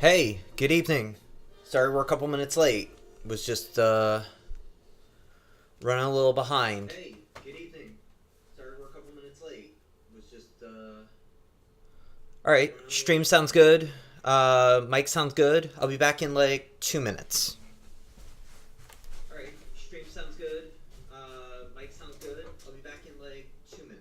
Hey, good evening. Sorry we're a couple minutes late. Was just running a little behind. Hey, good evening. Sorry we're a couple minutes late. Was just All right, stream sounds good. Mic sounds good. I'll be back in like 2 minutes. All right, stream sounds good. Mic sounds good. I'll be back in like 2 minutes.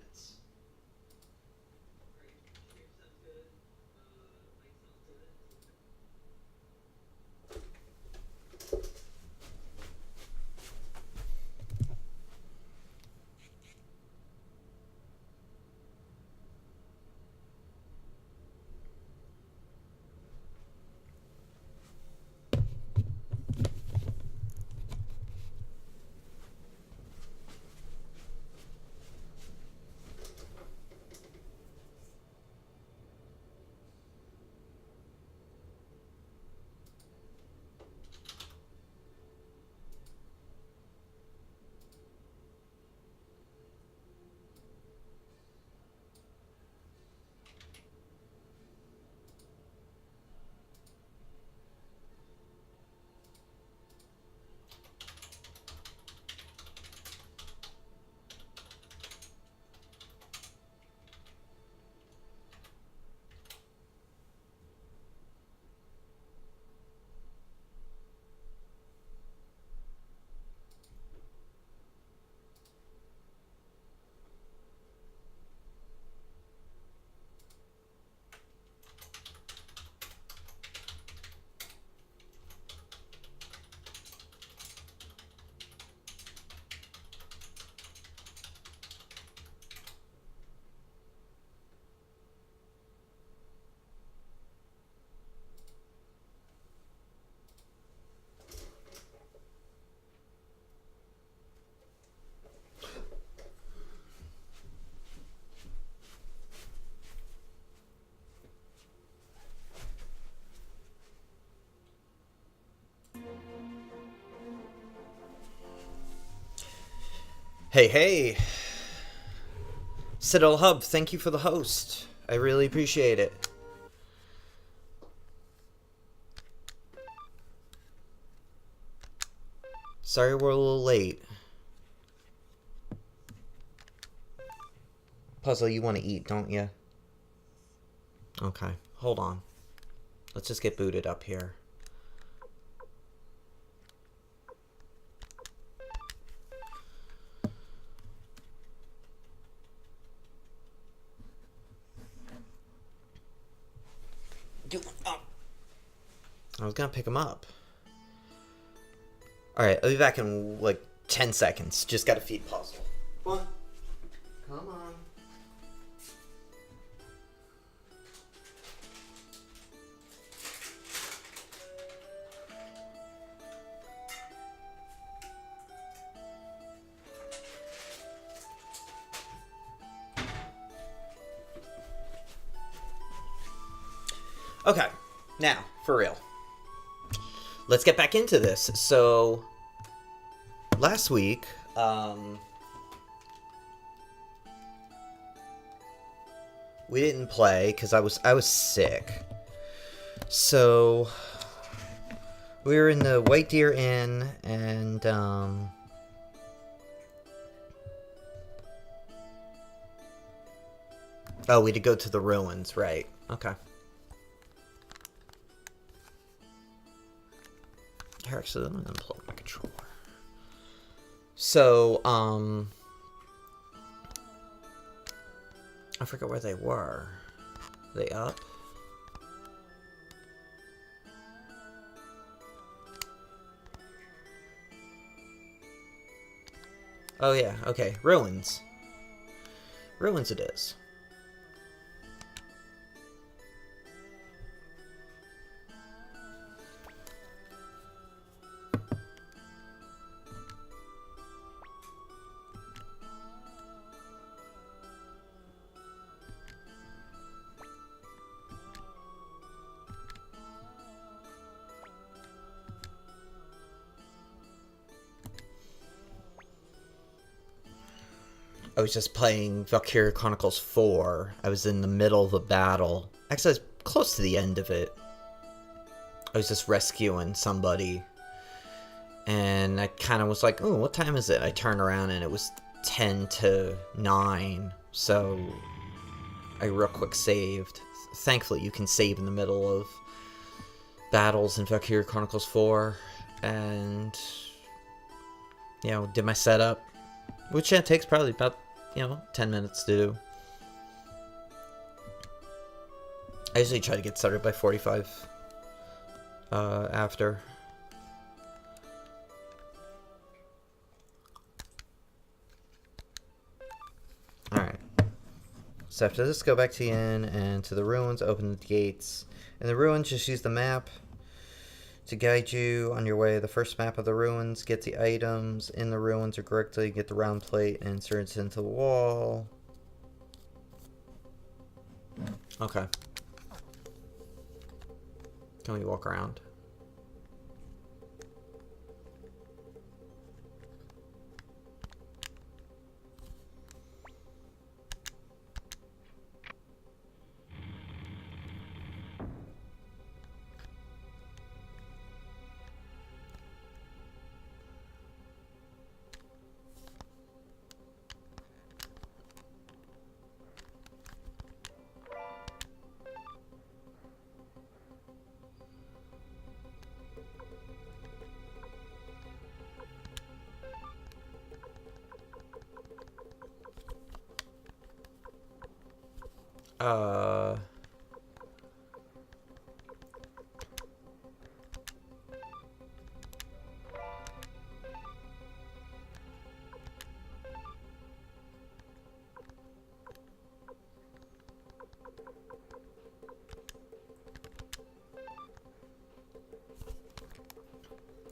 Hey. Citadel Hub, thank you for the host. I really appreciate it. Sorry we're a little late. Puzzle, you want to eat, don't you? Okay, hold on. Let's just get booted up here. I was gonna pick him up. Alright, I'll be back in like 10 seconds. Just gotta feed Puzzle. Come on. Come on. Okay, now, for real. Let's get back into this. So, last week, we didn't play because I was sick. So, we were in the White Deer Inn, and oh, we had to go to the ruins, right? Okay. Actually, let me unplug my controller. So, I forgot where they were. Are they up? Oh yeah, okay. Ruins. Ruins it is. I was just playing Valkyria Chronicles 4. I was in the middle of a battle. Actually, I was close to the end of it. I was just rescuing somebody, and I kind of was like, "Oh, what time is it?" I turned around and it was 10 to 9, so I real quick saved. Thankfully, you can save in the middle of battles in Valkyria Chronicles 4, and you know, did my setup, which takes probably about 10 minutes to do. I usually try to get started by 45 after. Alright. So after this, go back to the inn and to the ruins, open the gates. In the ruins, just use the map to guide you on your way. The first map of the ruins, get the items in the ruins or correctly, get the round plate and insert it into the wall. Okay. Can we walk around?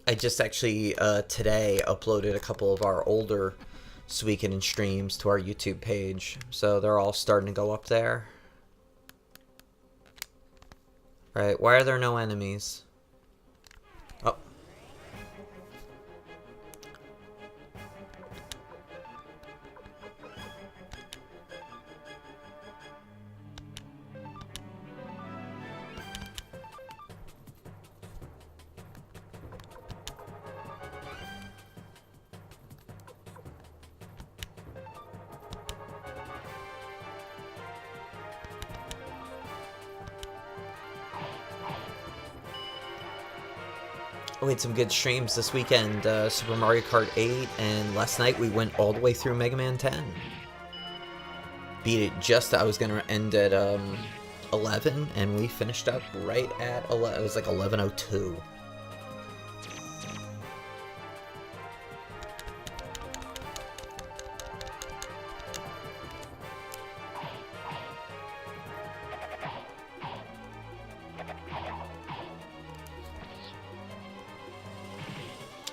I just actually today uploaded a couple of our older Suikoden streams to our YouTube page, so they're all starting to go up there. Right, why are there no enemies? Oh. We had some good streams this weekend, Super Mario Kart 8, and last night we went all the way through Mega Man 10. Beat it just, I was going to end at 11, and we finished up right at 11, it was like 11:02.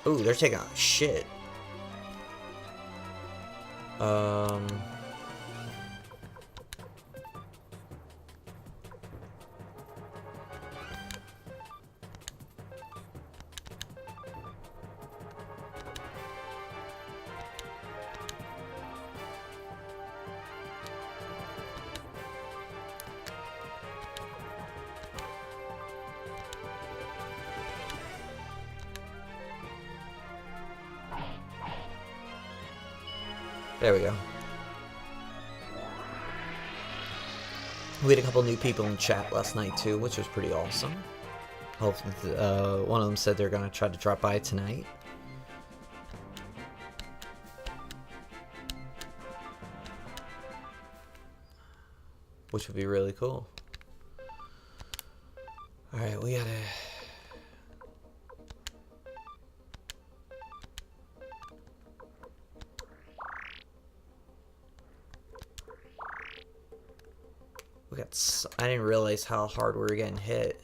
Ooh, they're taking a shit. There we go. We had a couple new people in chat last night too, which was pretty awesome. Hopefully, one of them said they're gonna try to drop by tonight. Which would be really cool. Alright, we gotta... I didn't realize how hard we were getting hit.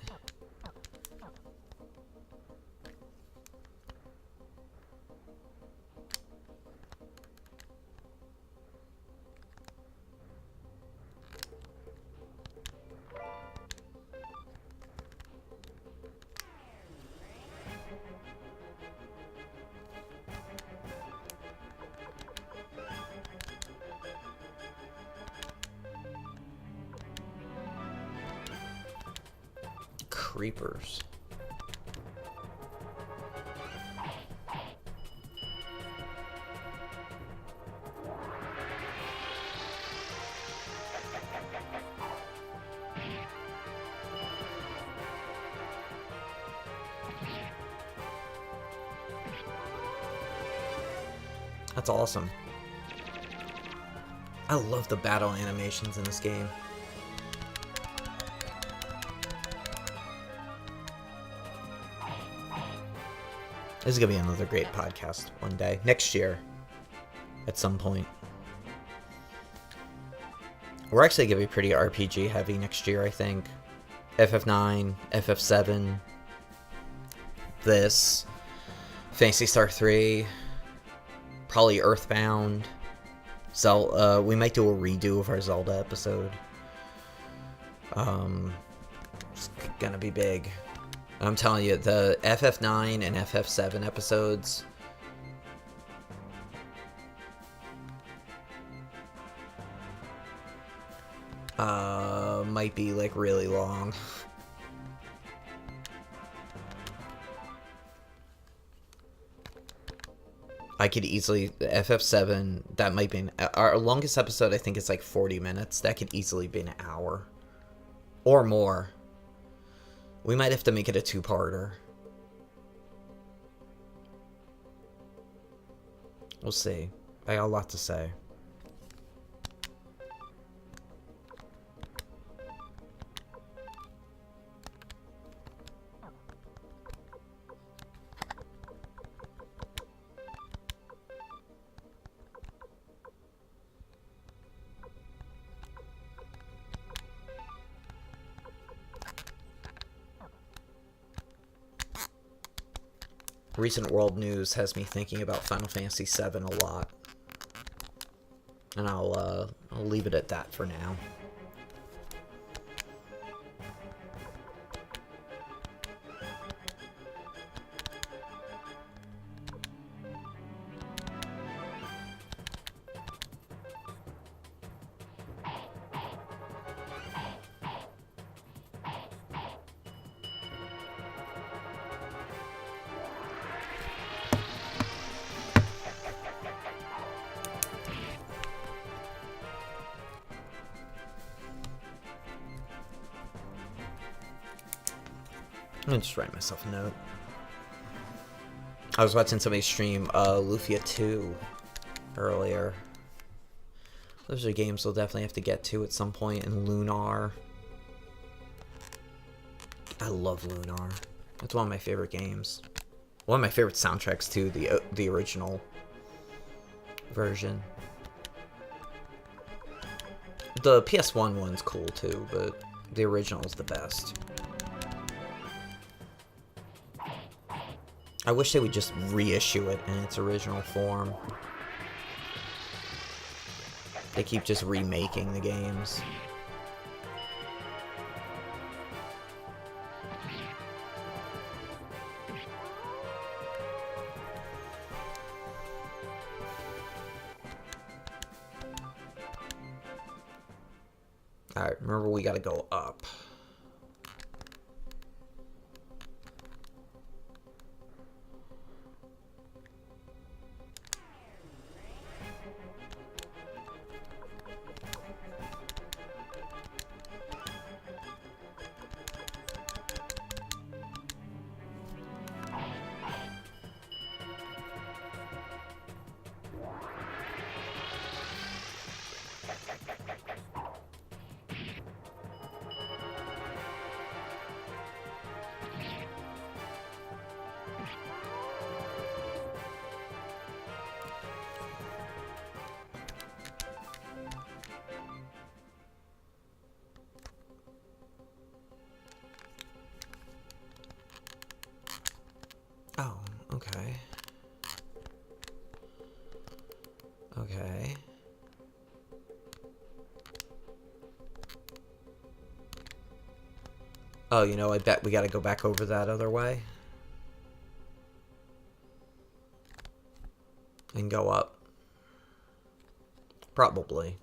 Creepers. That's awesome. I love the battle animations in this game. This is gonna be another great podcast one day. Next year. At some point. We're actually gonna be pretty RPG heavy next year, I think. FF9, FF7, this, Phantasy Star 3, probably Earthbound, Zelda. We might do a redo of our Zelda episode. It's gonna be big. I'm telling you, the FF9 and FF7 episodes might be like really long. I could easily, the FF7, that might be our longest episode. I think is like 40 minutes. That could easily be an hour or more. We might have to make it a two-parter. We'll see. I got a lot to say. Recent world news has me thinking about Final Fantasy VII a lot. And I'll leave it at that for now. I'm gonna just write myself a note. I was watching somebody stream Lufia 2 earlier. Those are games we'll definitely have to get to at some point. And Lunar. I love Lunar. It's one of my favorite games. One of my favorite soundtracks too, the original version. The PS1 one's cool too, but the original is the best. I wish they would just reissue it in its original form. They keep just remaking the games. Alright, remember we gotta go up. Oh, okay. Okay. Oh, you know, I bet we gotta go back over that other way. And go up. Probably.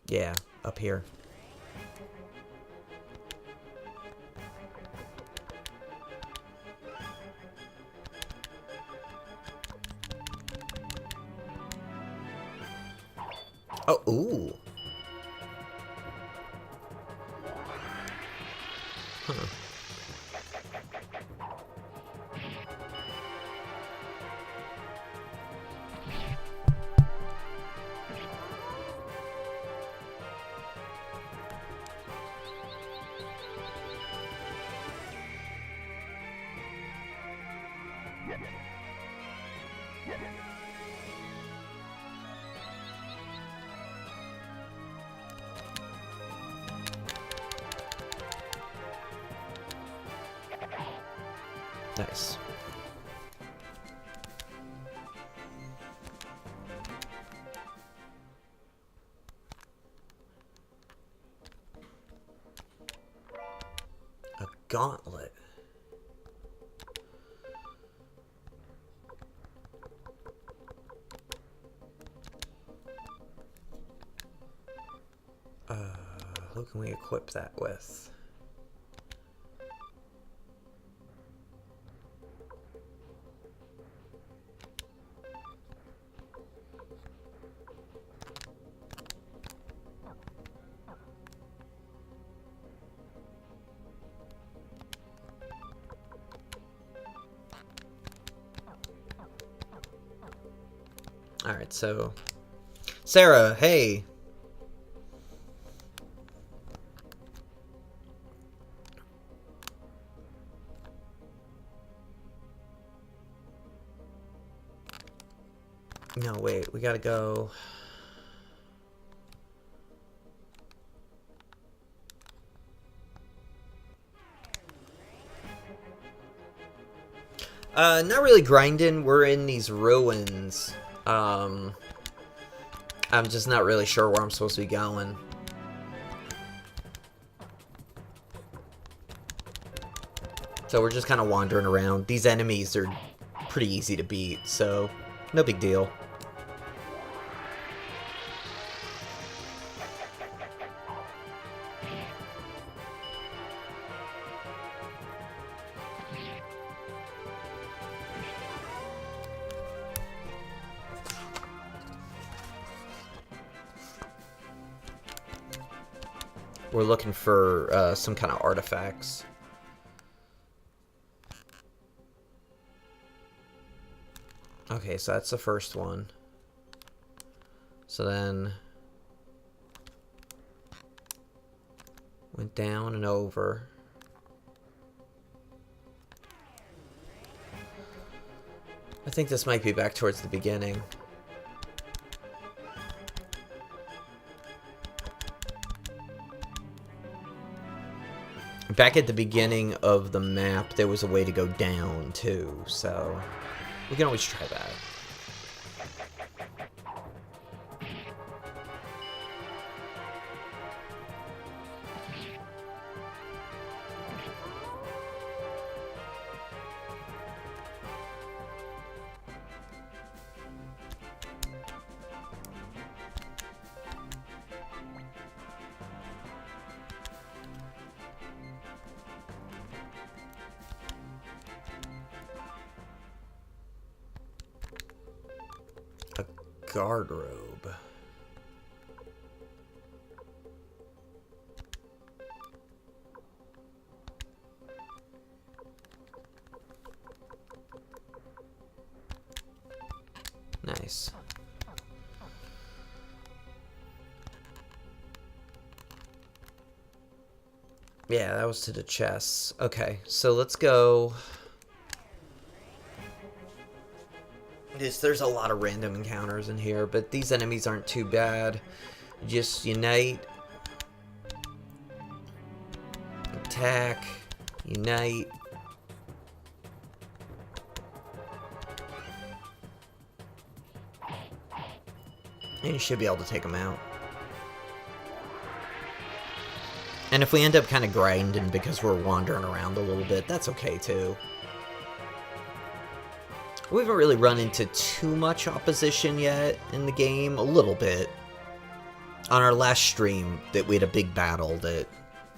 Yeah, up here. Oh, ooh. Huh. Nice. A gauntlet. Who can we equip that with? Alright, so... Sarah, hey! No, wait, we gotta go... not really grinding, we're in these ruins. I'm just not really sure where I'm supposed to be going. So we're just kind of wandering around. These enemies are pretty easy to beat, so no big deal. We're looking for some kind of artifacts. Okay, so that's the first one. So then... went down and over. I think this might be back towards the beginning. Back at the beginning of the map, there was a way to go down, too, so we can always try that. Guard robe. Nice. Yeah, that was to the chests. Okay, so let's go. There's a lot of random encounters in here, but these enemies aren't too bad. Just unite, attack, unite. And you should be able to take them out. And if we end up kind of grinding because we're wandering around a little bit, that's okay too. We haven't really run into too much opposition yet in the game. A little bit. On our last stream, that we had a big battle that...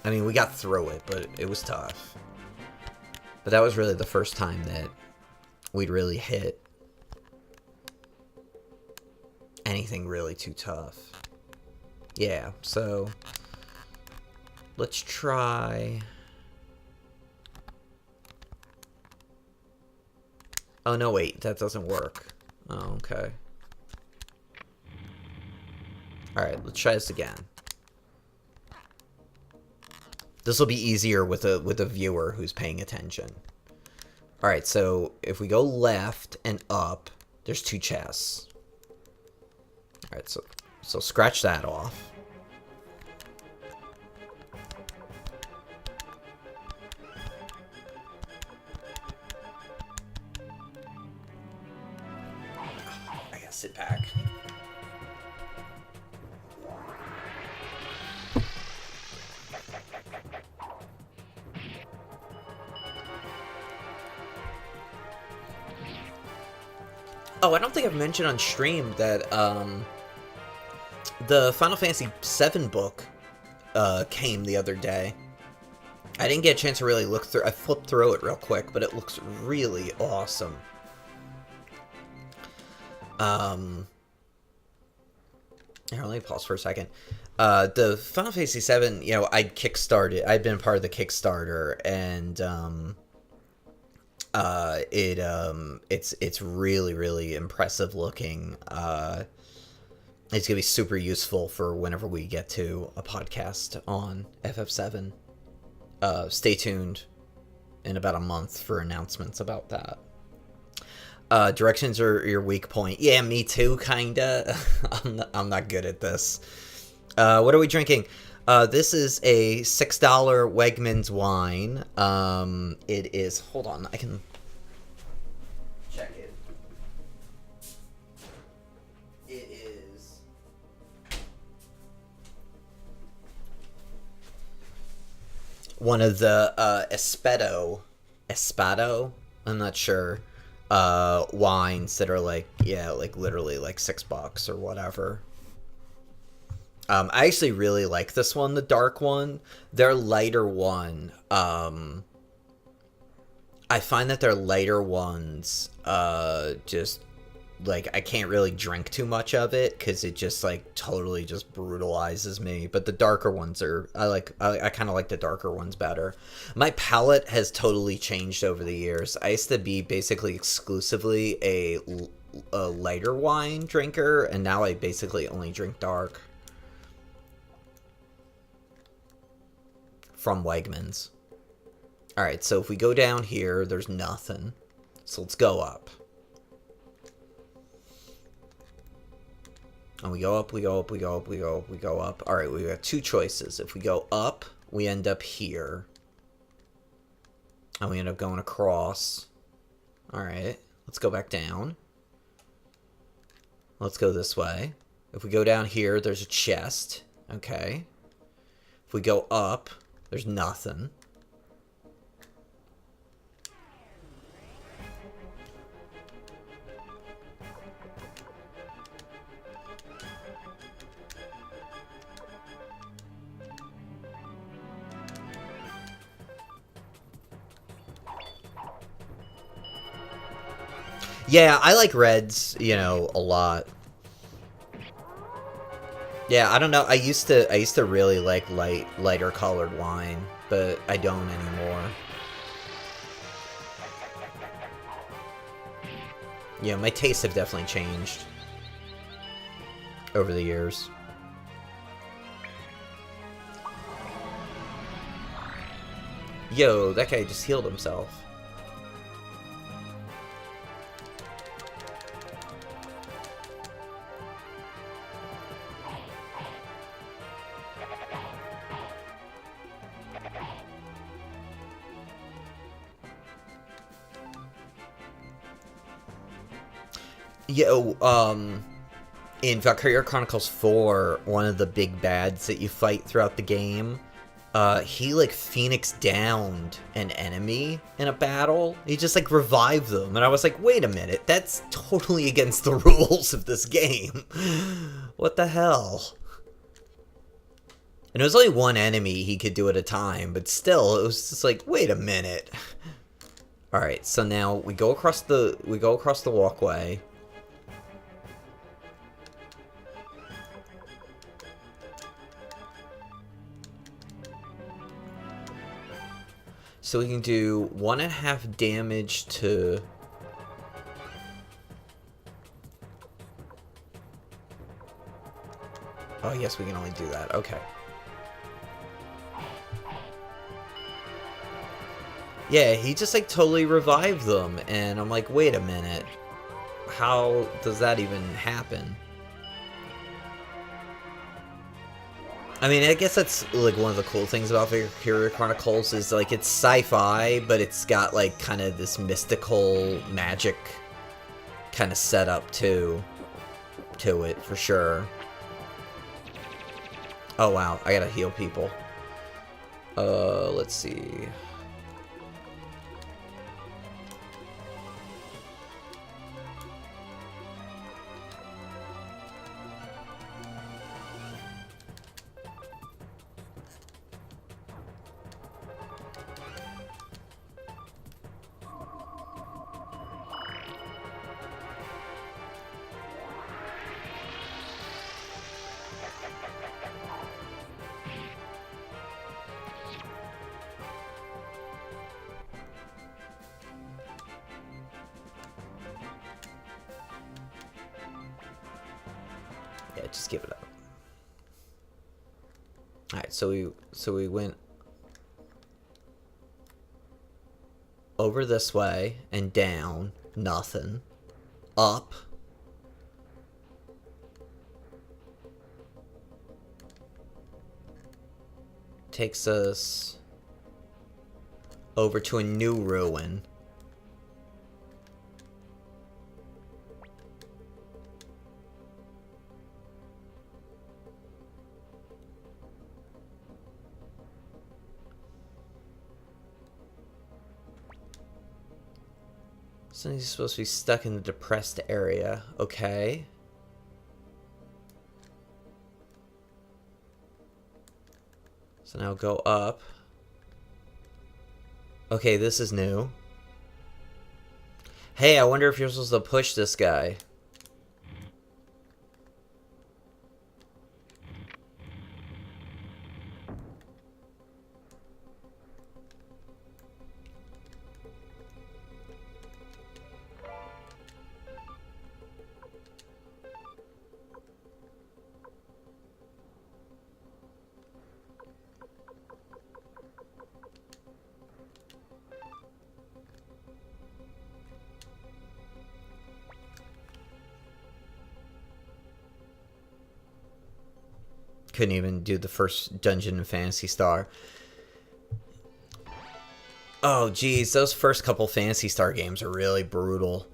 I mean, we got through it, but it was tough. But that was really the first time that we'd really hit anything really too tough. Yeah, so... let's try... Oh, no, wait. That doesn't work. Oh, okay. Alright, let's try this again. This will be easier with a viewer who's paying attention. Alright, so if we go left and up, There's 2 chests. Alright, so scratch that off. I gotta sit back. Oh, I don't think I've mentioned on stream that the Final Fantasy VII book came the other day. I didn't get a chance to really look through. I flipped through it real quick, but it looks really awesome. Here, let me pause for a second. The Final Fantasy VII, you know, I'd been part of the Kickstarter, and it's really, really impressive looking. It's gonna be super useful for whenever we get to a podcast on FF7. Stay tuned in about a month for announcements about that. Directions are your weak point. Yeah, me too, kinda. I'm not good at this. What are we drinking? This is a $6 Wegmans wine. It is, hold on, I can check it. It is one of the Espedo, I'm not sure, wines that are like, yeah, like literally like $6 or whatever. I actually really like this one, the dark one. Their lighter one, I find that their lighter ones, just, like, I can't really drink too much of it, because it just, like, totally just brutalizes me. But the darker ones are, I kind of like the darker ones better. My palate has totally changed over the years. I used to be basically exclusively a lighter wine drinker, and now I basically only drink dark. From Wegmans. Alright, so if we go down here, there's nothing. So let's go up. And we go up, we go up, we go up, we go up, we go up. Alright, we got 2 choices. If we go up, we end up here. And we end up going across. Alright, let's go back down. Let's go this way. If we go down here, there's a chest. Okay. If we go up, there's nothing. Yeah, I like reds, you know, a lot. Yeah, I don't know. I used to really like lighter colored wine, but I don't anymore. Yeah, my tastes have definitely changed over the years. Yo, that guy just healed himself. Yo, in Valkyria Chronicles 4, one of the big bads that you fight throughout the game, he, like, Phoenix downed an enemy in a battle. He just, like, revived them. And I was like, wait a minute, that's totally against the rules of this game. What the hell? And it was only one enemy he could do at a time, but still, it was just like, wait a minute. Alright, so now we go across the walkway. So we can do 1.5 damage to... Oh, yes, we can only do that. Okay. Yeah, he just, like, totally revived them. And I'm like, wait a minute. how does that even happen? I mean, I guess that's, like, one of the cool things about Valkyria Chronicles is, like, it's sci-fi, but it's got, like, kind of this mystical magic kind of setup, to it, for sure. Oh, wow. I gotta heal people. Let's see. Yeah, just give it up. Alright, so we went over this way and down, nothing. Up. Takes us over to a new ruin. So he's supposed to be stuck in the depressed area. Okay. So now go up. Okay, this is new. Hey, I wonder if you're supposed to push this guy. Couldn't even do the first dungeon in Phantasy Star. Oh, geez, those first couple Phantasy Star games are really brutal.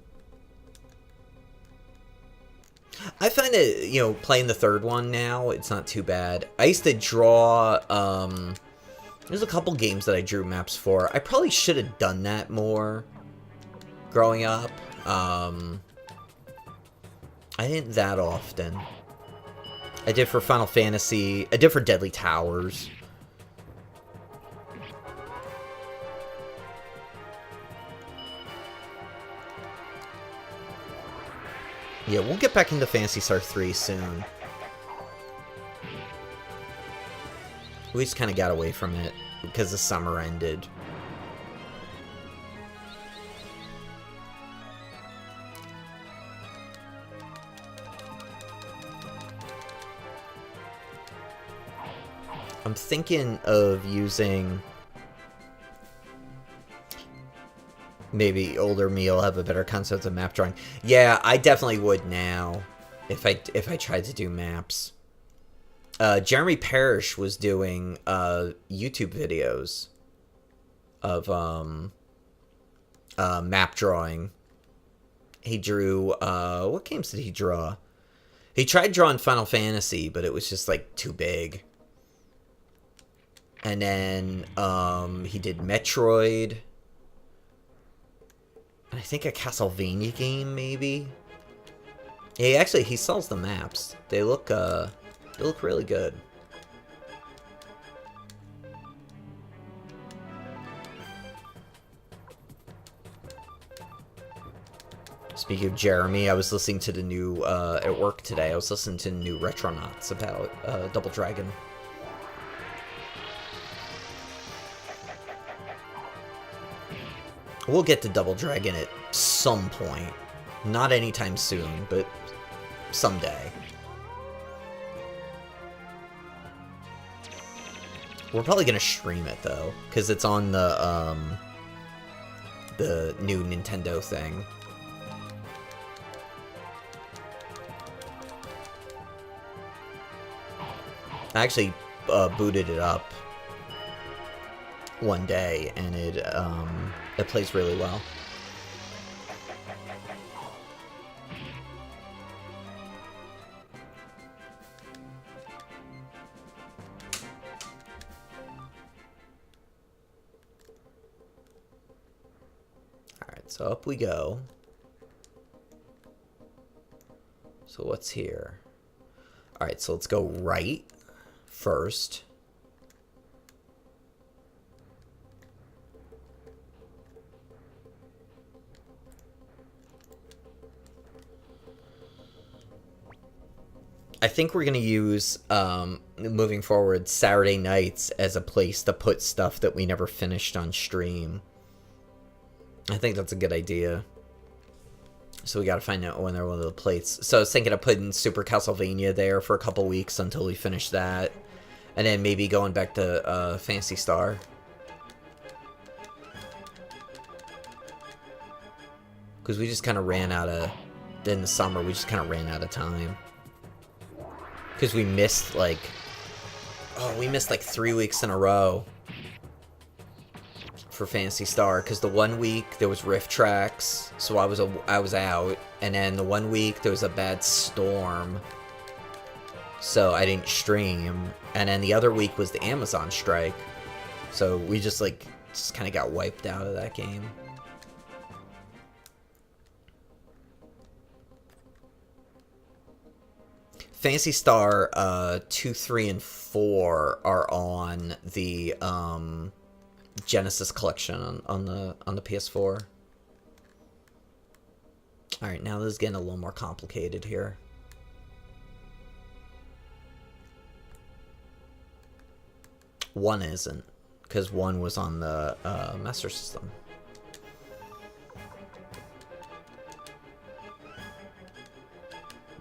I find it, you know, playing the third one now, it's not too bad. I used to draw, there's a couple games that I drew maps for. I probably should have done that more growing up. I didn't that often. I did for Final Fantasy. I did for Deadly Towers. Yeah, we'll get back into Phantasy Star 3 soon. We just kind of got away from it because the summer ended. I'm thinking of using... Maybe older me will have a better concept of map drawing. Yeah, I definitely would now if I tried to do maps. Jeremy Parrish was doing YouTube videos of map drawing. He drew what games did he draw? He tried drawing Final Fantasy, but it was just like too big. And then he did Metroid. I think a Castlevania game, maybe. Yeah, actually, he sells the maps. They look really good. Speaking of Jeremy, I was listening to the new at work today. I was listening to the new Retronauts about Double Dragon. We'll get to Double Dragon at some point. Not anytime soon, but someday. We're probably gonna stream it though, because it's on the new Nintendo thing. I actually booted it up one day, and it plays really well. Alright, so up we go. So what's here? Alright, so let's go right first. I think we're going to use, moving forward, Saturday nights as a place to put stuff that we never finished on stream. I think that's a good idea. So we got to find out when they're one of the plates. So I was thinking of putting Super Castlevania there for a couple weeks until we finish that. And then maybe going back to Phantasy Star. Because we just kind of ran out of... In the summer, we just kind of ran out of time. Because we missed, like... Oh, we missed, like, 3 weeks in a row. For Phantasy Star. Because the 1 week, there was Rift Tracks. So I was out. And then the 1 week, there was a bad storm. So I didn't stream. And then the other week was the Amazon strike. So we just, like, just kind of got wiped out of that game. Phantasy Star 2, 3, and 4 are on the Genesis collection on the PS4. All right, now this is getting a little more complicated here. One isn't, because one was on the Master System.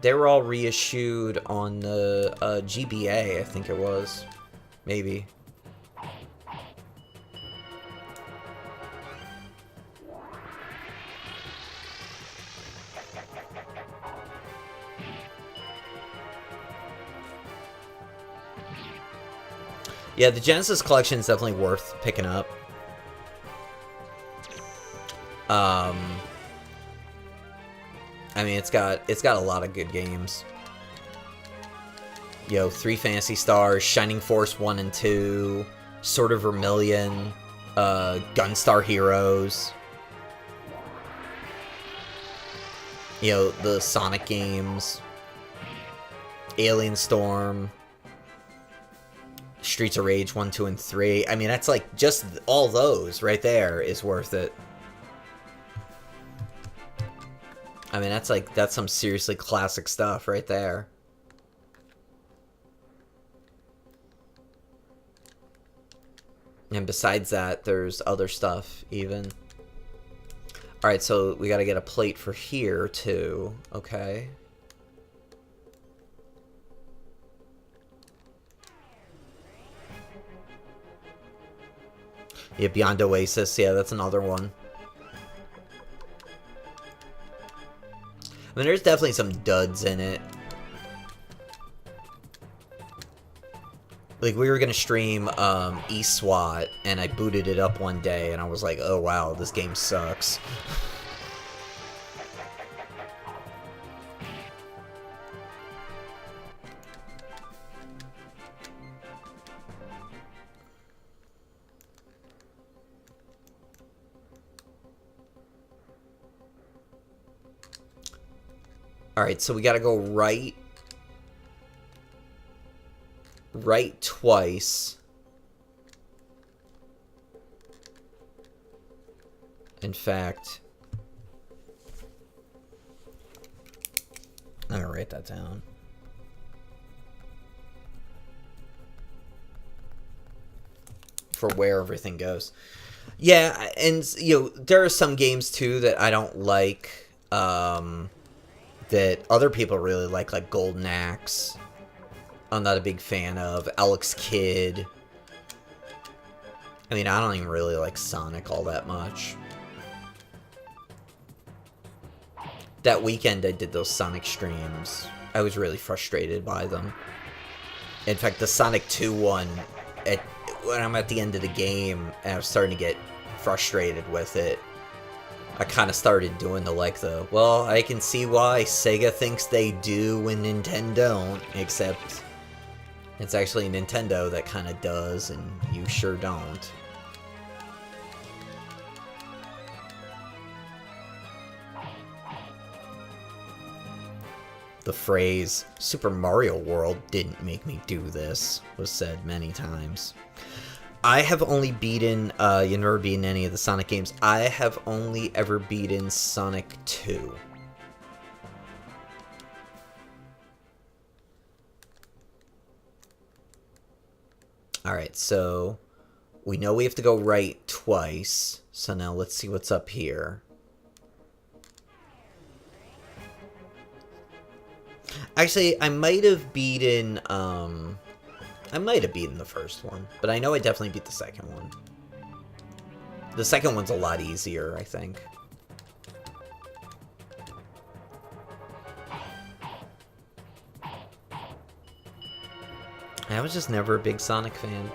They were all reissued on the GBA, I think it was. Maybe. Yeah, the Genesis collection is definitely worth picking up. I mean, it's got a lot of good games. Yo, 3 Phantasy Stars, Shining Force 1 and 2, Sword of Vermilion, Gunstar Heroes. You know, the Sonic games, Alien Storm, Streets of Rage 1, 2, and 3. I mean, that's like, just all those right there is worth it. I mean, that's some seriously classic stuff right there. And besides that, there's other stuff, even. Alright, so we gotta get a plate for here, too. Okay. Yeah, Beyond Oasis. Yeah, that's another one. I mean, there's definitely some duds in it. Like, we were gonna stream eSWAT, and I booted it up one day, and I was like, oh wow, this game sucks. Alright, so we gotta go right twice. In fact, I'm gonna write that down. For where everything goes. Yeah, and, you know, there are some games, too, that I don't like, that other people really like Golden Axe. I'm not a big fan of. Alex Kidd. I mean, I don't even really like Sonic all that much. That weekend I did those Sonic streams. I was really frustrated by them. In fact, the Sonic 2 one, when I'm at the end of the game and I'm starting to get frustrated with it, I kind of started doing well, I can see why Sega thinks they do and Nintendo don't, except it's actually Nintendo that kind of does and you sure don't. The phrase, Super Mario World didn't make me do this, was said many times. I have only beaten, you never beaten any of the Sonic games. I have only ever beaten Sonic 2. Alright, so we know we have to go right twice. So now let's see what's up here. Actually, I might have beaten the first one, but I know I definitely beat the second one. The second one's a lot easier, I think. I was just never a big Sonic fan.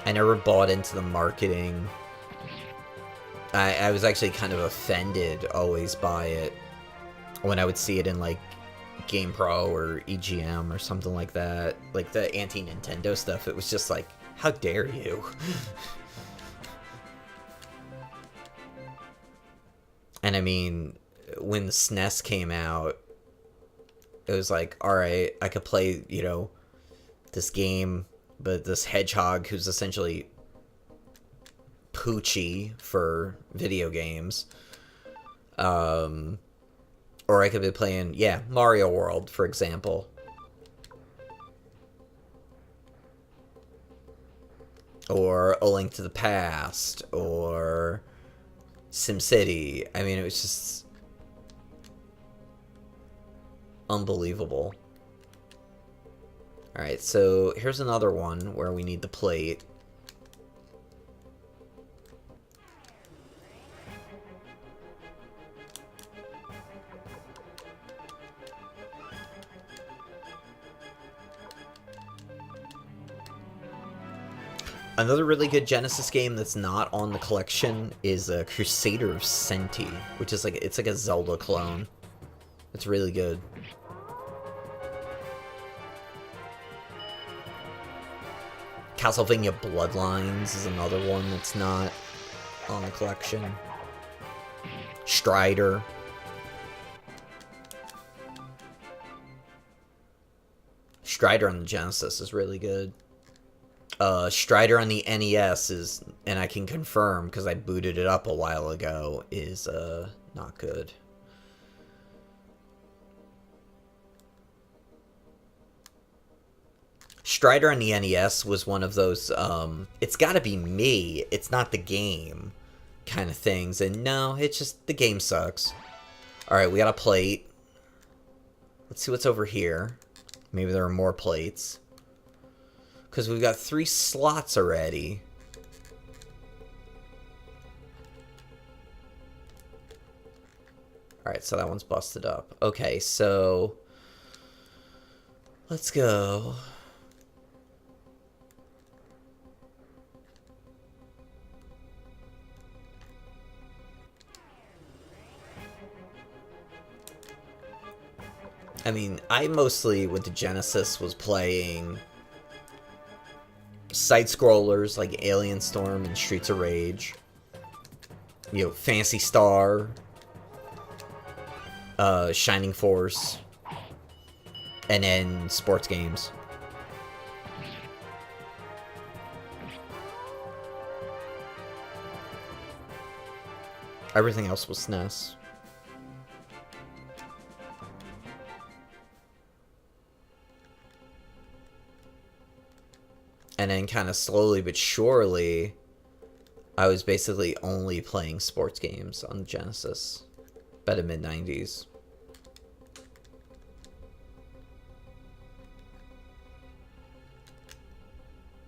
I never bought into the marketing. I was actually kind of offended always by it when I would see it in like GamePro or EGM or something like that. Like the anti-Nintendo stuff, it was just like, how dare you? And I mean, when the SNES came out, it was like, alright, I could play, you know, this game, but this hedgehog who's essentially Poochie for video games. Or I could be playing, yeah, Mario World, for example. Or A Link to the Past, or SimCity. I mean, it was just unbelievable. Alright, so here's another one where we need the plate. Another really good Genesis game that's not on the collection is Crusader of Senti, which is it's like a Zelda clone. It's really good. Castlevania Bloodlines is another one that's not on the collection. Strider. Strider on the Genesis is really good. Strider on the NES is, and I can confirm because I booted it up a while ago, is not good. Strider on the NES was one of those, it's gotta be me, it's not the game kind of things. And no, it's just, the game sucks. Alright, we got a plate. Let's see what's over here. Maybe there are more plates. Because we've got 3 slots already. Alright, so that one's busted up. Okay, so let's go. I mean, I mostly, with the Genesis, was playing side-scrollers like Alien Storm and Streets of Rage. You know, Phantasy Star, Shining Force, and then sports games. Everything else was SNES. And then kind of slowly but surely, I was basically only playing sports games on the Genesis by the mid-90s.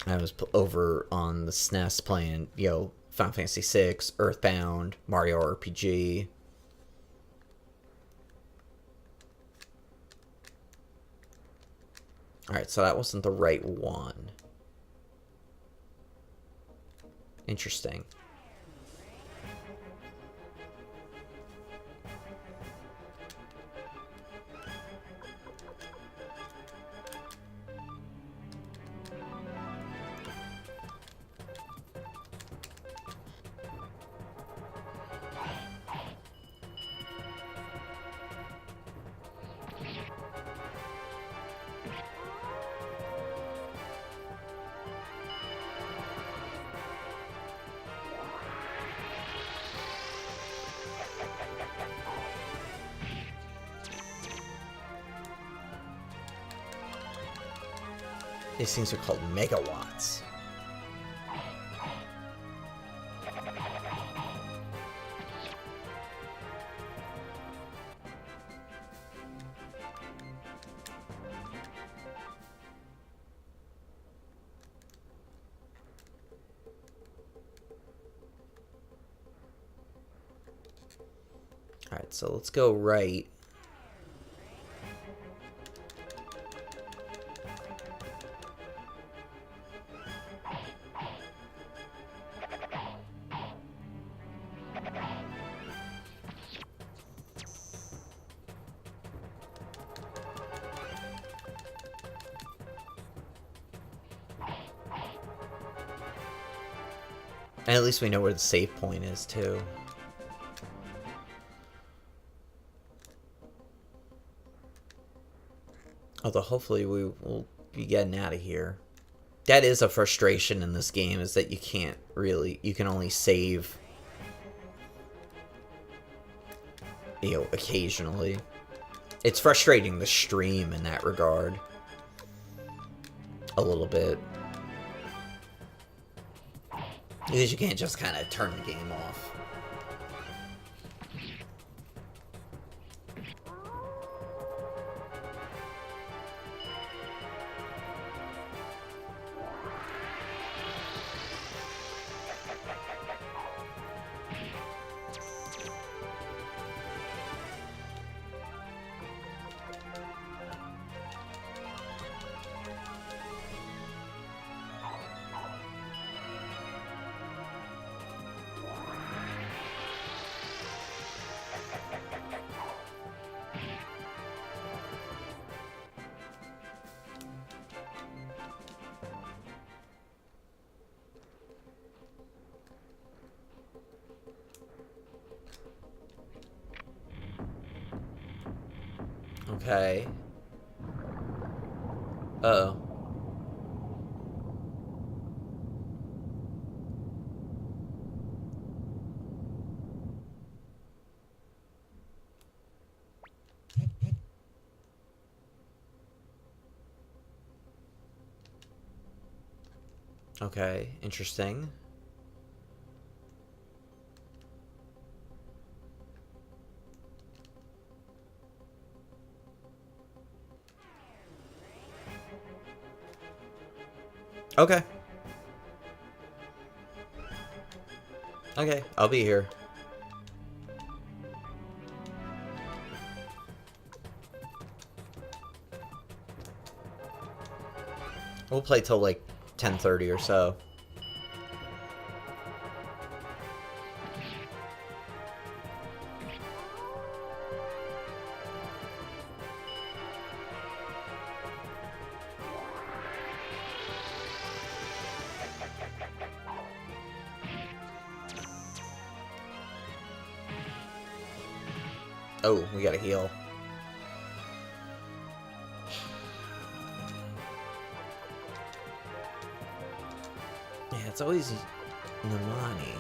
I was over on the SNES playing, you know, Final Fantasy VI, Earthbound, Mario RPG. Alright, so that wasn't the right one. Interesting. These things are called megawatts. Alright, so let's go right. And at least we know where the save point is, too. Although hopefully we will be getting out of here. That is a frustration in this game, is that you can't really... You can only save... You know, occasionally. It's frustrating the stream in that regard. A little bit. Because you can't just kind of turn the game off. Okay. Uh-oh. Okay, interesting. Okay. Okay, I'll be here. We'll play till like 10:30 or so. Oh, we gotta heal. Yeah, it's always Namani.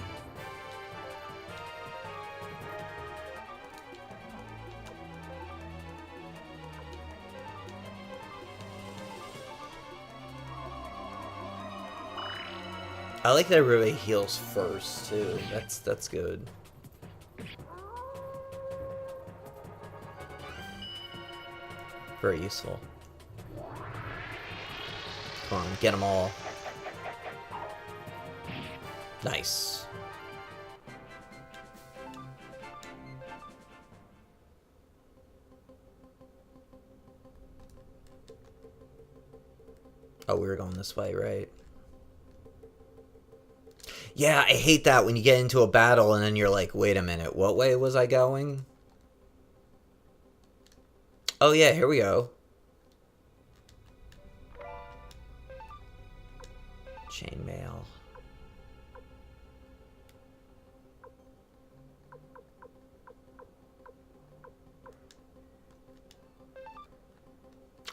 I like that everybody heals first too. That's good. Very useful. Come on, get them all. Nice. Oh, we were going this way, right? Yeah, I hate that when you get into a battle and then you're like, wait a minute, what way was I going? Oh yeah, here we go. Chainmail.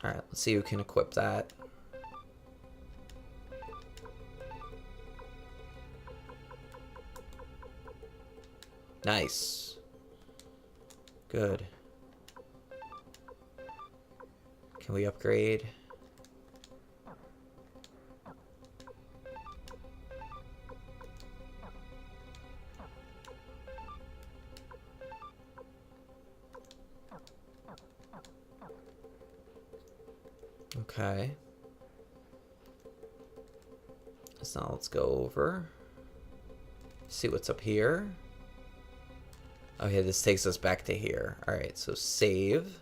Alright, let's see who can equip that. Nice. Good. Can we upgrade? Okay. So now let's go over. See what's up here. Okay, this takes us back to here. Alright, so save.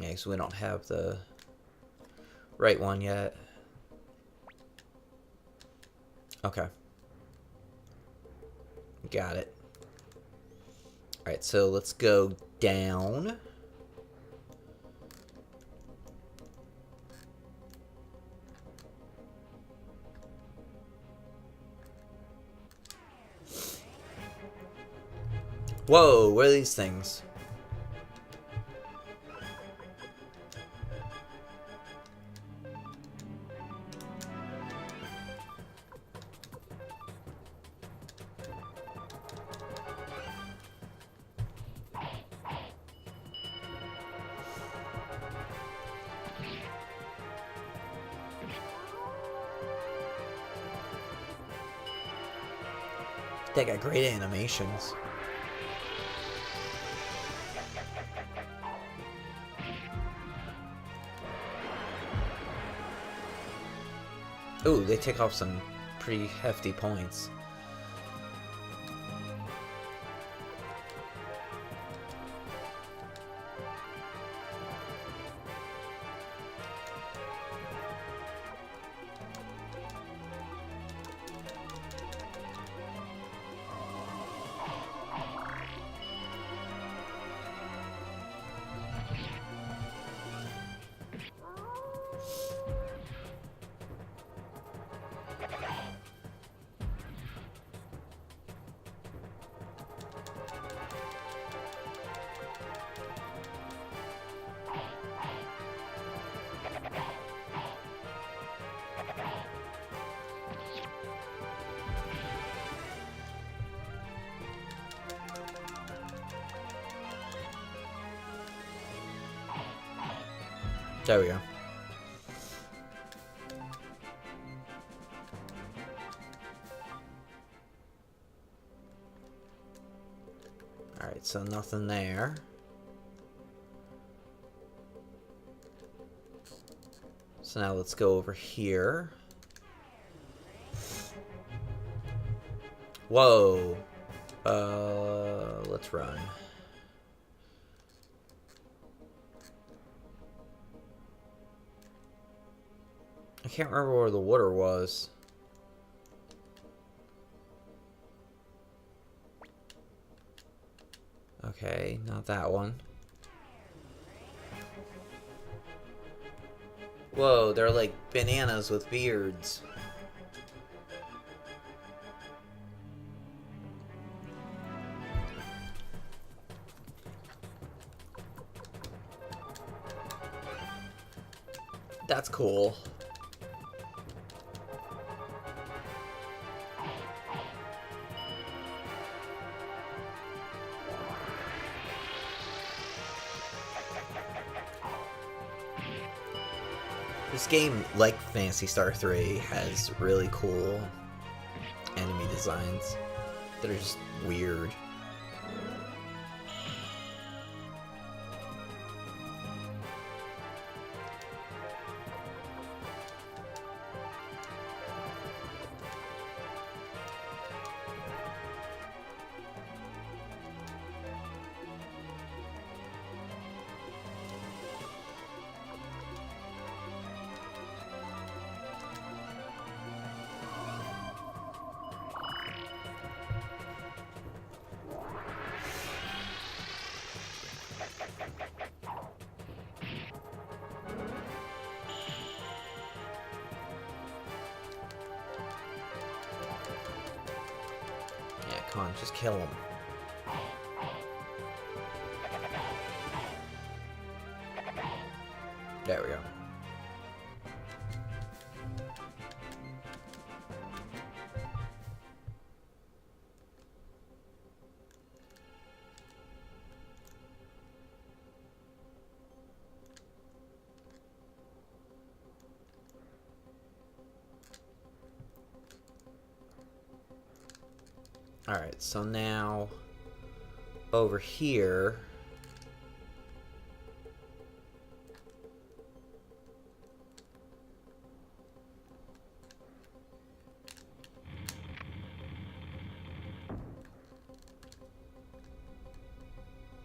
Yeah, so we don't have the right one yet. Okay. Got it. Alright, so let's go down. Whoa, what are these things? They got great animations. Ooh, they take off some pretty hefty points. There we go. Alright, so nothing there. So now let's go over here. Whoa. Let's run. I can't remember where the water was. Okay, not that one. Whoa, they're like bananas with beards. That's cool. This game, like Phantasy Star 3, has really cool designs. They're just weird. Come on, just kill him. There we go. Alright, so now over here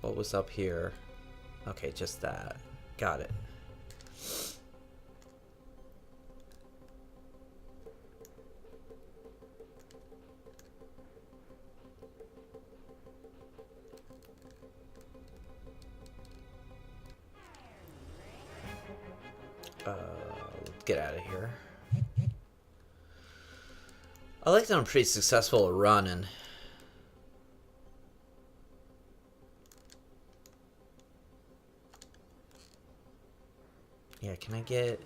what was up here? Okay, just that. Got it. Let's get out of here. I like that I'm pretty successful at running. Yeah, can I get...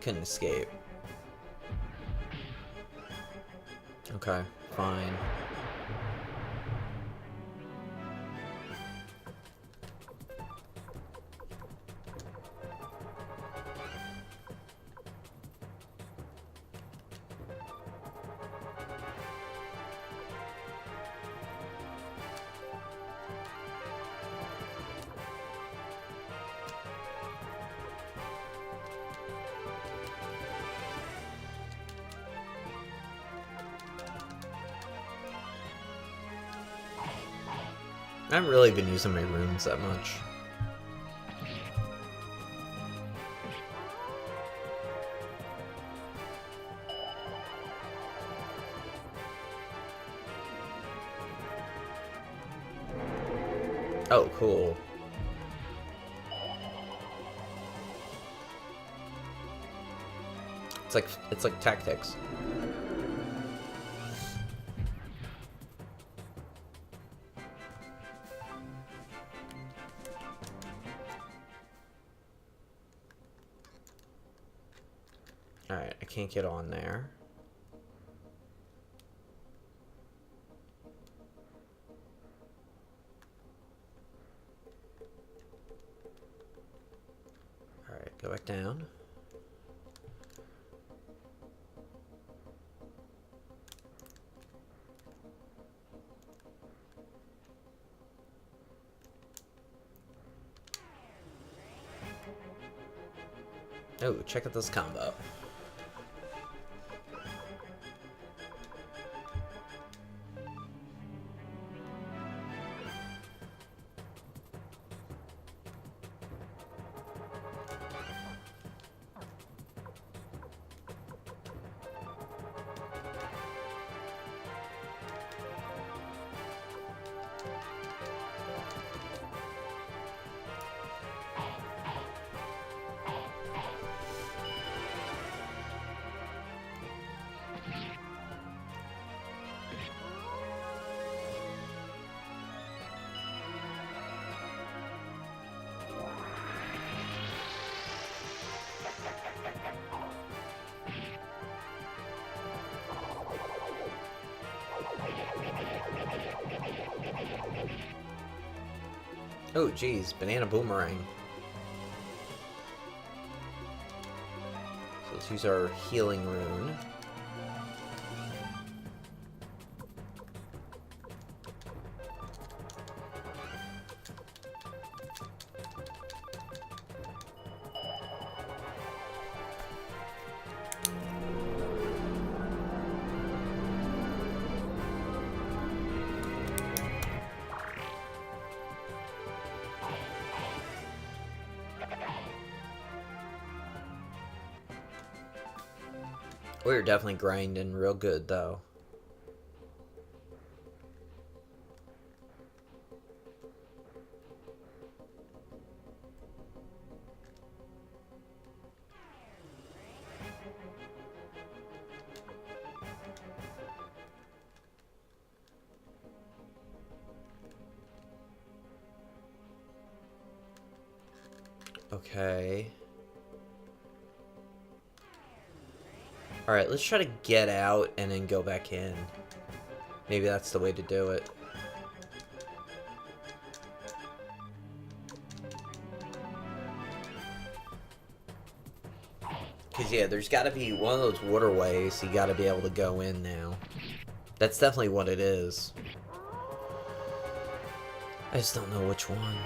Couldn't escape. Okay, fine. I haven't really been using my runes that much. Oh, cool. It's like tactics. Alright, I can't get on there. Alright, go back down. Oh, check out this combo. Oh, geez, banana boomerang. So let's use our healing rune. We were definitely grinding real good, though. Okay. Alright, let's try to get out and then go back in. Maybe that's the way to do it. Because, yeah, there's got to be one of those waterways you got to be able to go in now. That's definitely what it is. I just don't know which one.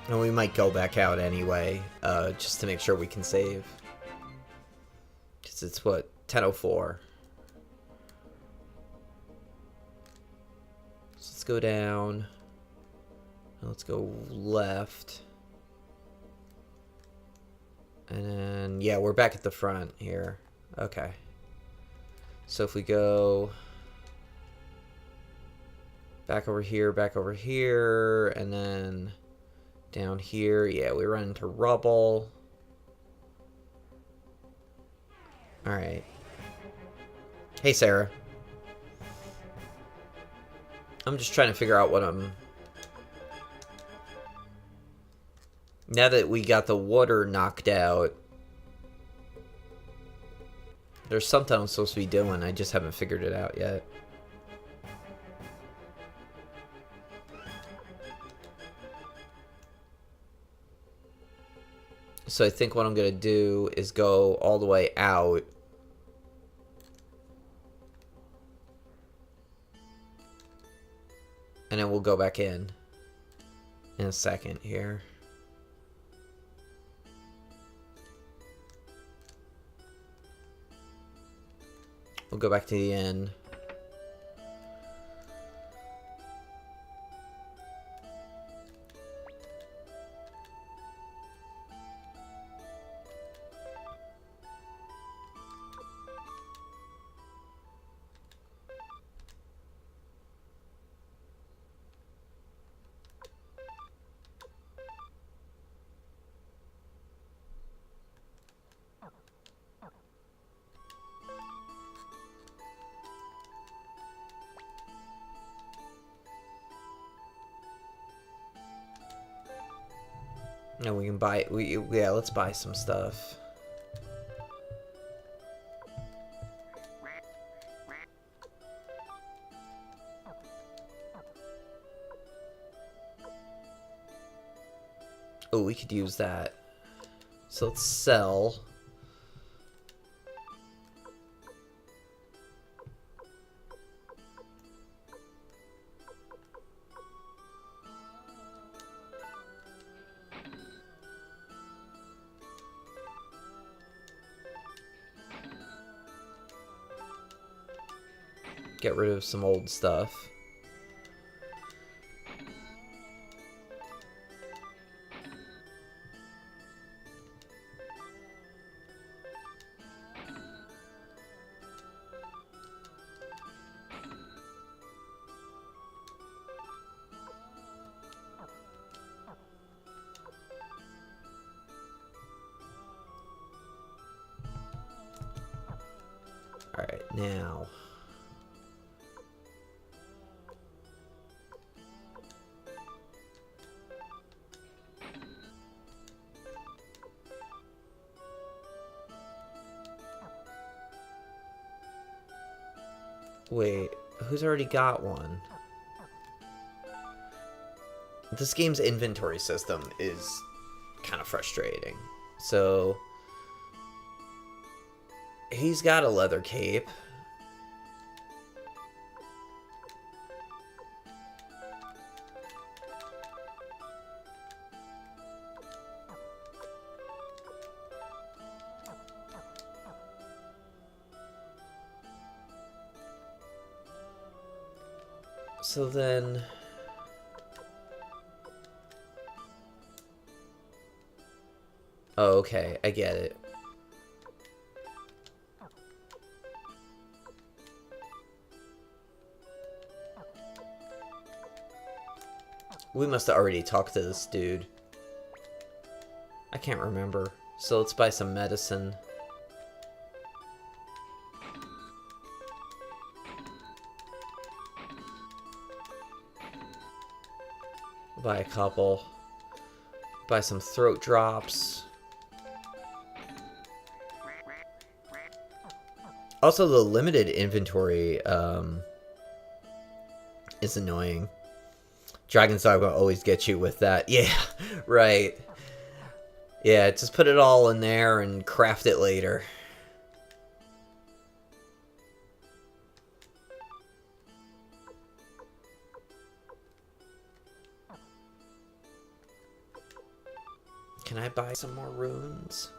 And we might go back out anyway, just to make sure we can save. Because it's, what, 10:04. So let's go down. Let's go left. And then, yeah, we're back at the front here. Okay. So if we go back over here, and then down here, yeah, we run into rubble. Alright. Hey, Sarah. I'm just trying to figure out what I'm... Now that we got the water knocked out, there's something I'm supposed to be doing. I just haven't figured it out yet. So I think what I'm going to do is go all the way out. And then we'll go back in a second here. We'll go back to the inn. And we can buy, yeah, let's buy some stuff. Oh, we could use that. So let's sell. Get rid of some old stuff. All right, now. Wait, who's already got one? This game's inventory system is kind of frustrating. So, he's got a leather cape. So then... Oh, okay, I get it. We must have already talked to this dude. I can't remember. So let's buy some medicine. Buy a couple. Buy some throat drops. Also, the limited inventory is annoying. Dragon's Dogma always gets you with that. Yeah, right. Yeah, just put it all in there and craft it later. Can I buy some more runes?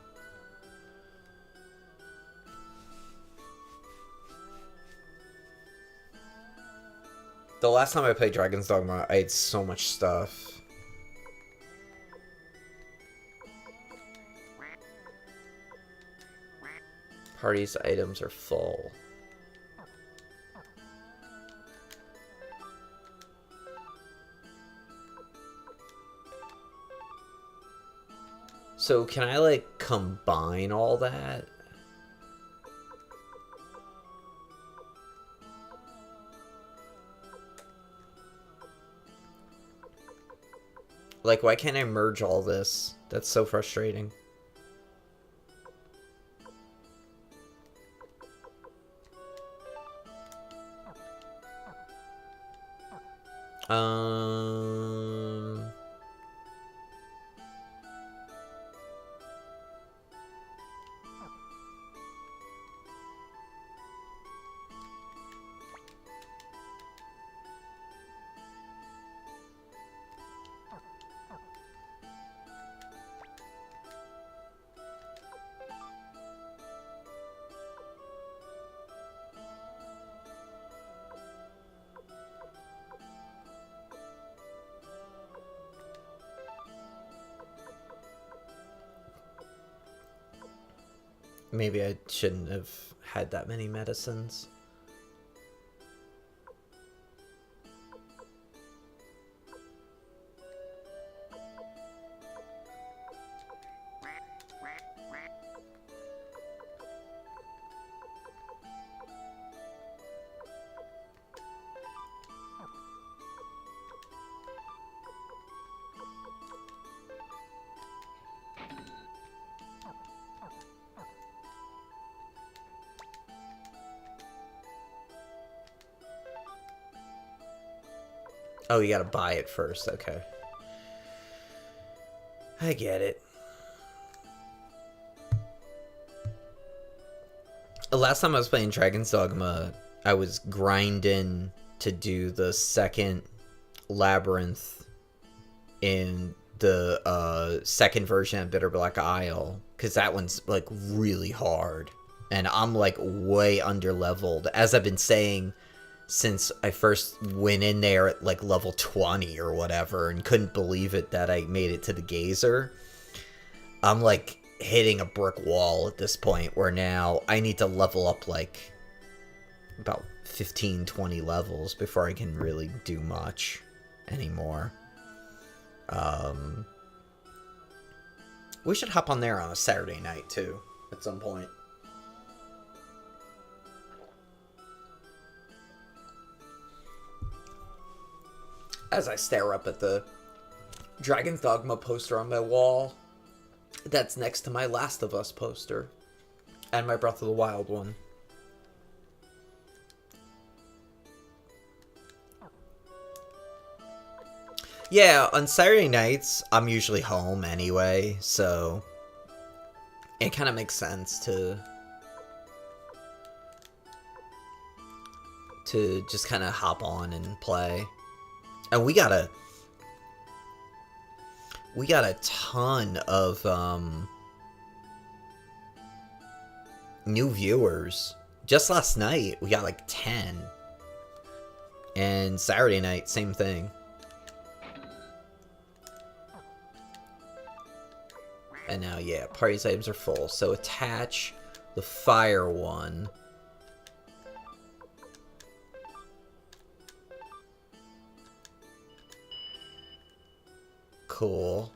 The last time I played Dragon's Dogma, I had so much stuff. Party's items are full. So can I, like, combine all that? Like, why can't I merge all this? That's so frustrating. Maybe I shouldn't have had that many medicines. Oh, you gotta buy it first. Okay. I get it. Last time I was playing Dragon's Dogma, I was grinding to do the second labyrinth in the second version of Bitter Black Isle, because that one's like really hard, and I'm like way under leveled, as I've been saying since I first went in there at like level 20 or whatever, and couldn't believe it that I made it to the Gazer. I'm like hitting a brick wall at this point, where now I need to level up like about 15-20 levels before I can really do much anymore. We should hop on there on a Saturday night too at some point. As I stare up at the Dragon's Dogma poster on my wall that's next to my Last of Us poster and my Breath of the Wild one. Yeah, on Saturday nights, I'm usually home anyway, so it kind of makes sense to just kind of hop on and play. And we got a ton of new viewers. Just last night, we got like 10. And Saturday night, same thing. And now, yeah, party's items are full. So attach the fire one. Cool.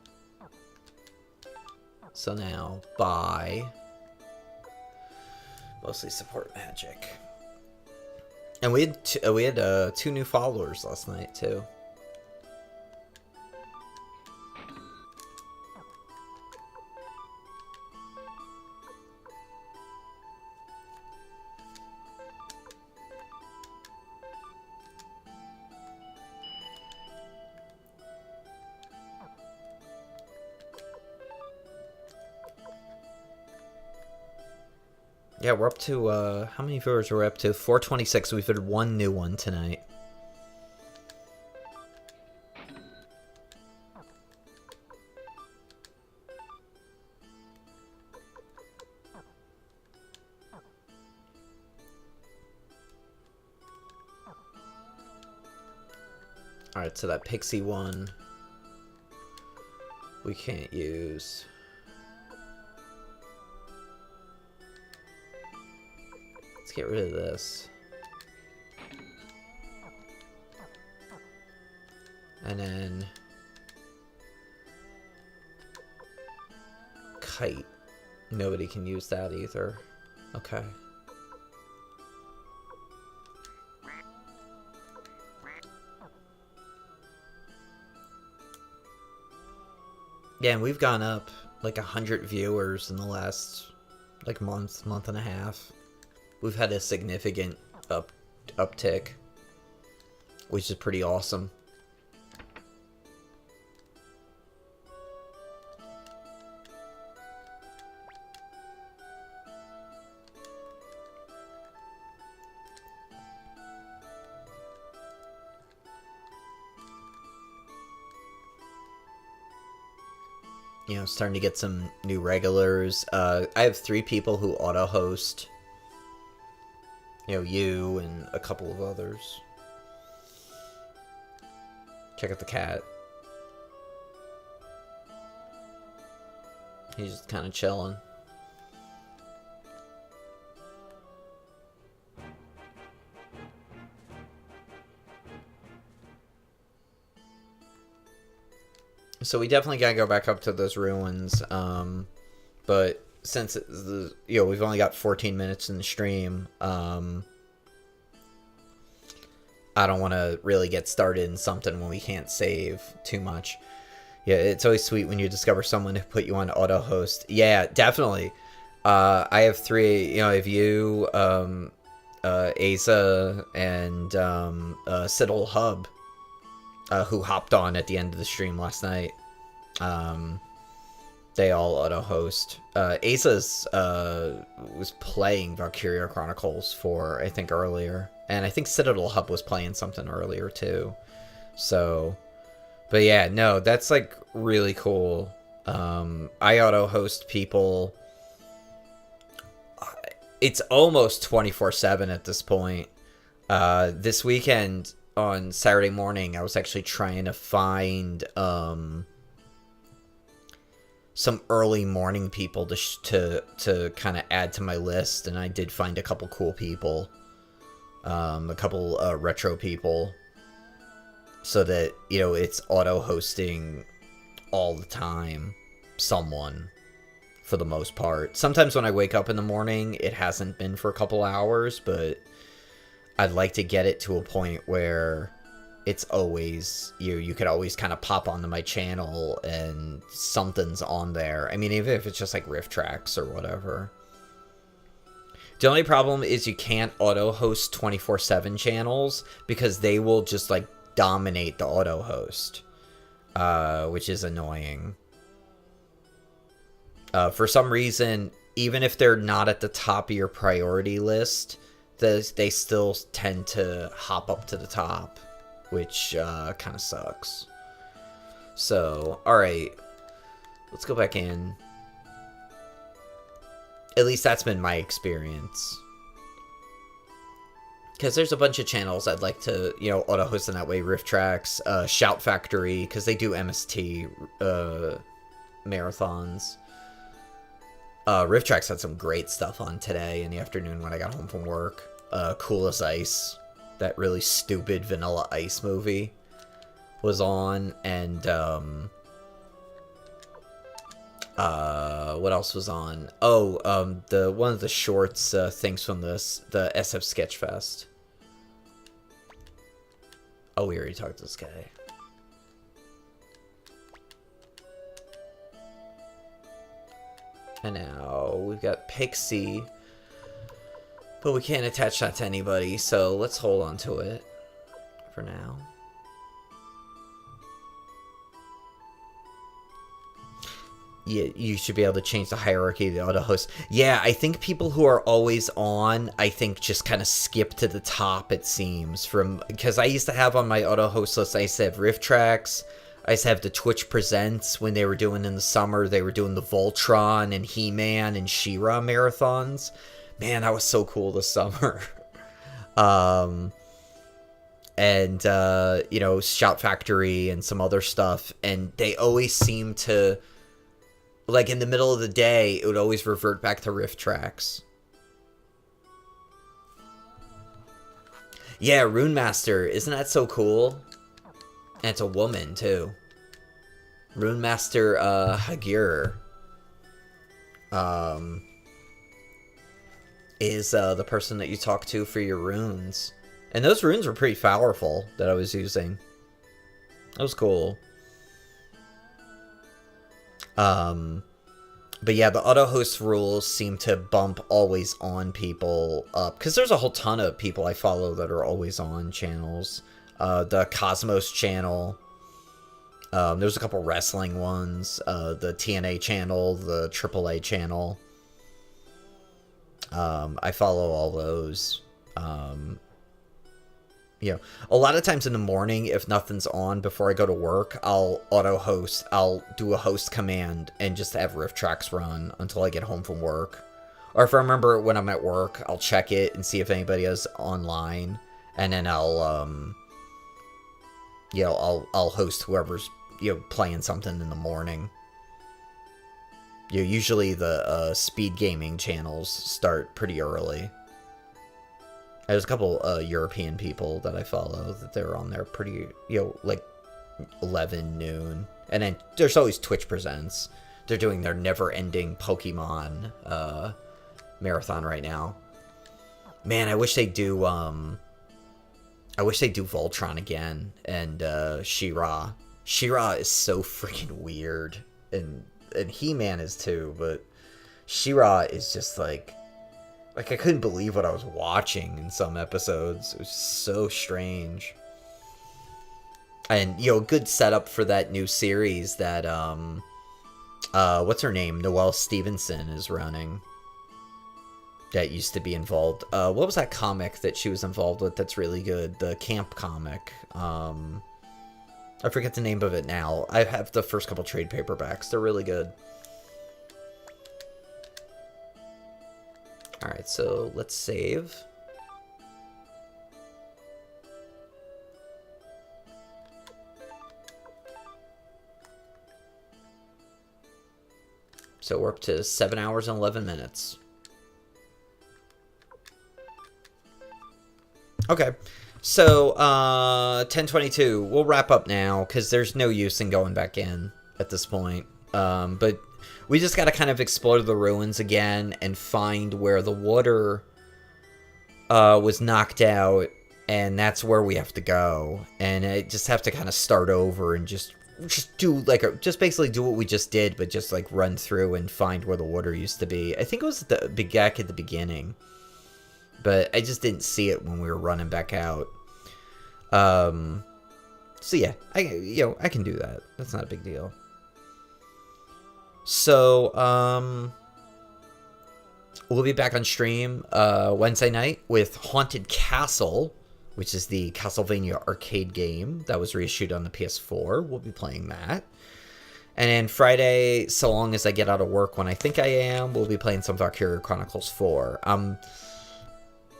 So now, buy. Mostly support magic. And we had two new followers last night too. Yeah, we're up to, how many viewers are we up to? 426. We've had one new one tonight. Alright, so that pixie one we can't use. Let's get rid of this. And then kite. Nobody can use that either. Okay. Yeah, and we've gone up like 100 viewers in the last like month and a half. We've had a significant uptick, which is pretty awesome. You know, starting to get some new regulars. I have 3 people who auto-host. You know, you and a couple of others. Check out the cat. He's just kind of chilling. So we definitely gotta go back up to those ruins. But since we've only got 14 minutes in the stream, I don't want to really get started in something when we can't save too much. Yeah, it's always sweet when you discover someone who put you on auto host. Yeah, definitely. I have 3. You know, I have you, Asa, and Siddle Hub, who hopped on at the end of the stream last night. They all auto-host. Asa's was playing Valkyria Chronicles I think, earlier. And I think Citadel Hub was playing something earlier, too. So, but yeah, no, that's, like, really cool. I auto-host people. It's almost 24/7 at this point. This weekend, on Saturday morning, I was actually trying to find, some early morning people to kind of add to my list, and I did find a couple cool people, a couple retro people, so that, you know, it's auto hosting all the time, someone, for the most part. Sometimes when I wake up in the morning, it hasn't been for a couple hours, but I'd like to get it to a point where it's always, you could always kind of pop onto my channel and something's on there. I mean, even if it's just like riff tracks or whatever. The only problem is you can't auto-host 24/7 channels because they will just like dominate the auto-host. which is annoying. For some reason, even if they're not at the top of your priority list, they still tend to hop up to the top, which kind of sucks. So, alright. Let's go back in. At least that's been my experience. Because there's a bunch of channels I'd like to, you know, auto-host in that way. Riff Tracks, Shout Factory, because they do MST marathons. Riff Tracks had some great stuff on today in the afternoon when I got home from work. Cool as Ice, that really stupid Vanilla Ice movie, was on. And, what else was on? Oh, the one of the shorts, things from the SF Sketchfest. Oh, we already talked to this guy. And now we've got Pixie, but we can't attach that to anybody, so let's hold on to it for now. Yeah, you should be able to change the hierarchy of the auto host. Yeah, I think people who are always on, I think just kind of skip to the top, it seems. Because I used to have on my auto host list, I used to have Riff Tracks. I used to have the Twitch Presents when they were doing in the summer. They were doing the Voltron and He-Man and She-Ra marathons. Man, that was so cool this summer. You know, Shout Factory and some other stuff. And they always seem to... Like, in the middle of the day, it would always revert back to Riff Tracks. Yeah, Rune Master. Isn't that so cool? And it's a woman, too. Rune Master, Hagir. Is, the person that you talk to for your runes. And those runes were pretty powerful that I was using. That was cool. But yeah, the auto host rules seem to bump always on people up, because there's a whole ton of people I follow that are always on channels. The Cosmos channel, there's a couple wrestling ones, the TNA channel, the AAA channel. I follow all those. You know, a lot of times in the morning, if nothing's on before I go to work, I'll auto-host. I'll do a host command and just have Riff Tracks run until I get home from work. Or if I remember when I'm at work, I'll check it and see if anybody is online. And then I'll, you know, I'll host whoever's, you know, playing something in the morning. You know, usually the speed gaming channels start pretty early. There's a couple European people that I follow that they're on there pretty, you know, like 11 noon. And then there's always Twitch Presents. They're doing their never-ending Pokemon marathon right now. Man, I wish they do Voltron again and She-Ra. She-Ra is so freaking weird, and He-Man is too, but She-Ra is just like I couldn't believe what I was watching in some episodes. It was so strange. And, you know, good setup for that new series that, what's her name? Noelle Stevenson is running. That used to be involved. What was that comic that she was involved with that's really good? The camp comic. I forget the name of it now. I have the first couple trade paperbacks. They're really good. Alright, so let's save. So we're up to 7 hours and 11 minutes. Okay, so 10:22. We'll wrap up now because there's no use in going back in at this point. But we just got to kind of explore the ruins again and find where the water was knocked out, and that's where we have to go. And I just have to kind of start over and just do like just basically do what we just did, but just like run through and find where the water used to be. I think it was back at the beginning, but I just didn't see it when we were running back out. So yeah, I can do that. That's not a big deal. So, we'll be back on stream Wednesday night with Haunted Castle, which is the Castlevania arcade game that was reissued on the PS4. We'll be playing that. And then Friday, so long as I get out of work when I think I am, we'll be playing some Valkyria Chronicles 4. I'm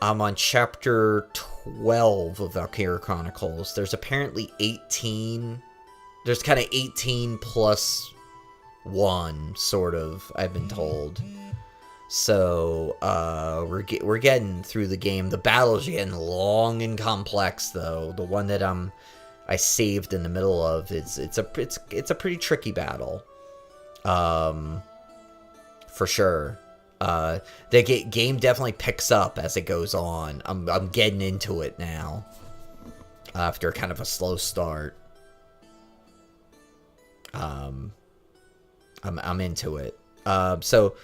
on chapter 12 of Valkyria Chronicles. There's apparently 18. There's kind of 18 plus 1, sort of, I've been told. So, we're getting through the game. The battles are getting long and complex, though. The one that I saved in the middle of, it's a pretty tricky battle. For sure. The game definitely picks up as it goes on. I'm getting into it now. After kind of a slow start. I'm into it. So,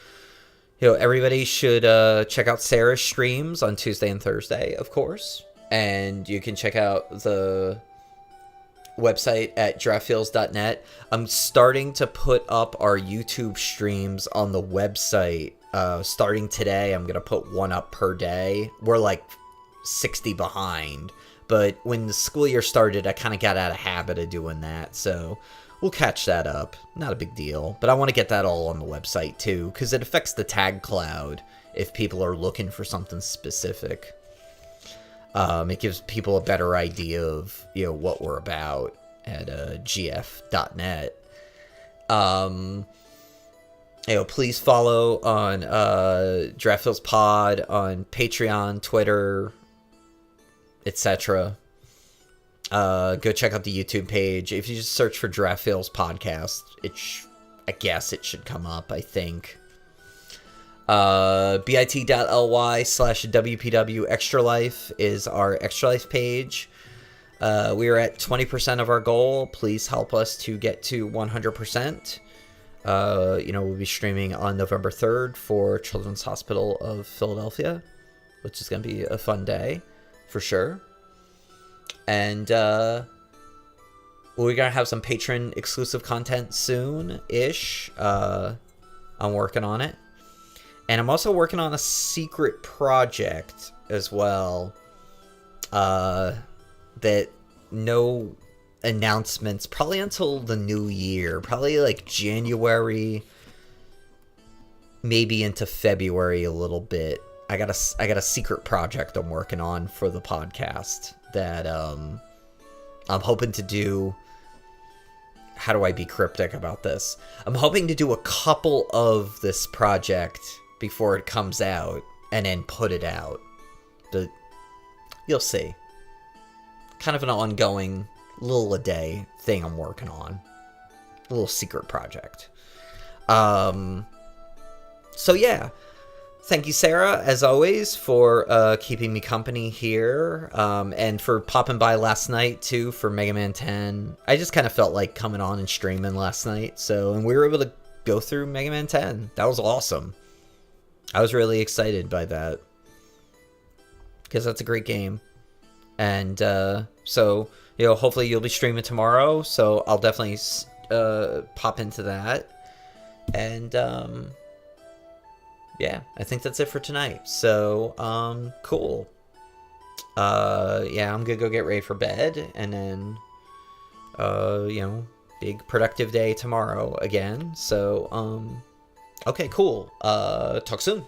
everybody should check out Sarah's streams on Tuesday and Thursday, of course. And you can check out the website at giraffeels.net. I'm starting to put up our YouTube streams on the website. Starting today, I'm going to put one up per day. We're like 60 behind. But when the school year started, I kind of got out of habit of doing that. So we'll catch that up. Not a big deal. But I want to get that all on the website too, because it affects the tag cloud if people are looking for something specific. It gives people a better idea of, what we're about at gf.net. Please follow on Giraffe Pod on Patreon, Twitter, etc. Go check out the YouTube page. If you just search for Giraffe Podcast, I guess it should come up, I think. bit.ly/WPW Extra Life is our Extra Life page. We are at 20% of our goal. Please help us to get to 100%. We'll be streaming on November 3rd for Children's Hospital of Philadelphia, which is going to be a fun day, for sure. And we're going to have some patron exclusive content soon-ish. I'm working on it. And I'm also working on a secret project as well. That no announcements probably until the new year. Probably like January, maybe into February a little bit. I got a secret project I'm working on for the podcast that I'm hoping to do. How do I be cryptic about this? I'm hoping to do a couple of this project before it comes out and then put it out. But you'll see. Kind of an ongoing little a day thing I'm working on. A little secret project. So yeah. Thank you, Sarah, as always, for keeping me company here. And for popping by last night, too, for Mega Man 10. I just kind of felt like coming on and streaming last night. And we were able to go through Mega Man 10. That was awesome. I was really excited by that. Because that's a great game. And hopefully you'll be streaming tomorrow. So I'll definitely pop into that. And yeah, I think that's it for tonight. So cool. Yeah, I'm gonna go get ready for bed, and then big productive day tomorrow again. So okay, cool. Talk soon.